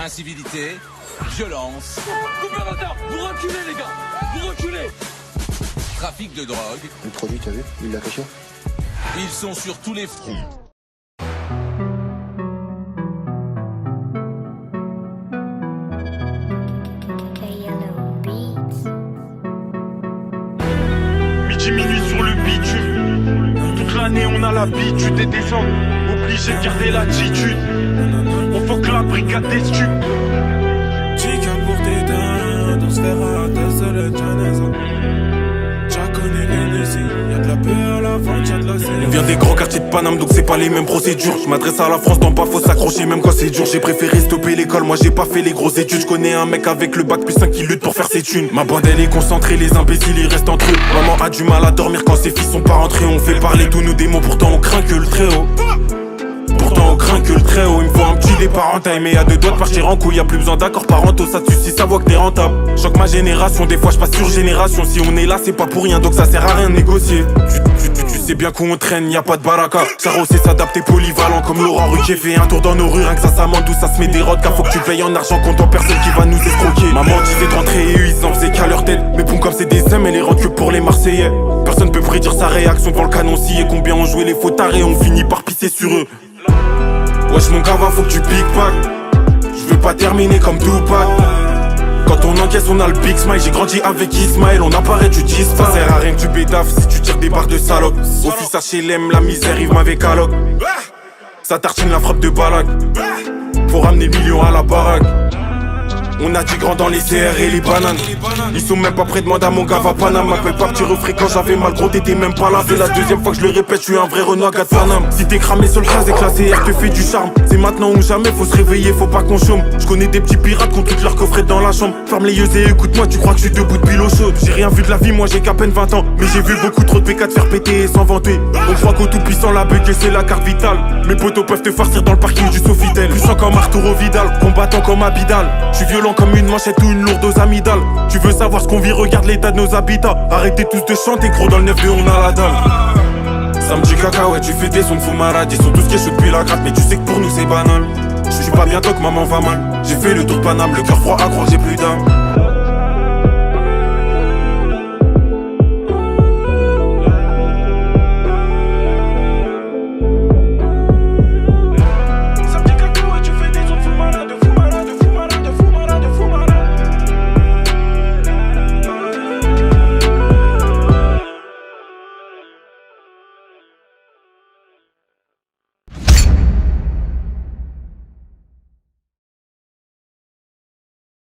Incivilité, violence, Gouverneur, vous reculez les gars, vous reculez. trafic de drogue. Le produit, t'as vu? Il l'a caché. Ils sont sur tous les fronts. Midi minuit sur le bitume. Toute l'année on a l'habitude des descentes. Obligé de garder l'attitude. On faut que la brigade des stupes. Chica pour tes dents, on se verra à ta seule janaise. T'as connais l'ennemi, y'a de la paix à la vente, y'a de la série. On vient des grands quartiers de Paname donc c'est pas les mêmes procédures. Je m'adresse à la France, dans pas faut s'accrocher même quand c'est dur. J'ai préféré stopper l'école, moi j'ai pas fait les grosses études. Je connais un mec avec le bac plus 5 qui lutte pour faire ses thunes. Ma bande elle est concentrée, les imbéciles ils restent entre eux. Maman a du mal à dormir quand ses fils sont pas rentrés. On fait parler tous nos démons, pourtant on craint que le très haut. Pourtant on craint que le très haut. Il me faut un petit départ en time. Mais y'a deux doigts de partir en couille. Y'a plus besoin d'accords parentaux. Ça te suffit, ça voit que t'es rentable. Choque ma génération, des fois je passe sur génération. Si on est là c'est pas pour rien donc ça sert à rien de négocier. Tu sais bien qu'on traîne, y'a pas de baraka. Charo sait s'adapter polyvalent comme Laurent Ruquier. Fait un tour dans nos rues, rien que ça m'en douce. Ça se met des rods car faut que tu payes en argent comptant personne qui va nous escroquer. Maman disait de rentrer et eux ils en faisaient qu'à leur tête. Mais bon comme c'est des hommes elle les rentre que pour les Marseillais. Personne peut prédire sa réaction quand le canon scie. Et combien ont joué les faux tarés, on finit par pisser sur eux. Wesh mon gava faut que tu pick-pack. Je veux pas terminer comme Tupac. Quand on encaisse on a le big smile. J'ai grandi avec Ismaël, on apparaît tu dis ça sert à rien que tu bédaves si tu tires des barres de salope. Office HLM, la misère Yves m'avait caloc. Ça tartine la frappe de balac. Faut ramener millions à la baraque. On a dit grand dans les CR et les bananes. Ils sont même pas près de moi dans mon gava Paname. M'appelle pas petit refrain quand j'avais mal gros t'étais même pas là. C'est la deuxième fois que je le répète, je suis un vrai Renoir gars de Paname. Si t'es cramé sur le gaz et que la CR te fait du charme, c'est maintenant ou jamais, faut se réveiller, faut pas qu'on chôme. Je connais des petits pirates qui ont toutes leurs coffrets dans la chambre. Ferme les yeux et écoute-moi, tu crois que je suis debout de l'eau chaude. J'ai rien vu de la vie, moi j'ai qu'à peine 20 ans. Mais j'ai vu beaucoup trop de P4 faire péter et s'en vanter. On croit qu'au tout puissant la bug c'est la carte vitale. Mes potos peuvent te farcir dans le parking du Sofitel. Puissant comme Arturo Vidal, combattant comme Abidal. Je suis violent comme une manchette ou une lourde aux amygdales. Tu veux savoir ce qu'on vit, regarde l'état de nos habitats. Arrêtez tous de chanter, gros dans le 9-2 on a la dalle. Samedi cacahuète, tu fais des sons de fou malade. Ils sont tous qui chaud depuis la gratte, mais tu sais que pour nous c'est banal. Je suis pas bien tant que maman va mal. J'ai fait le tour de Paname, le cœur froid à croire j'ai plus d'âme.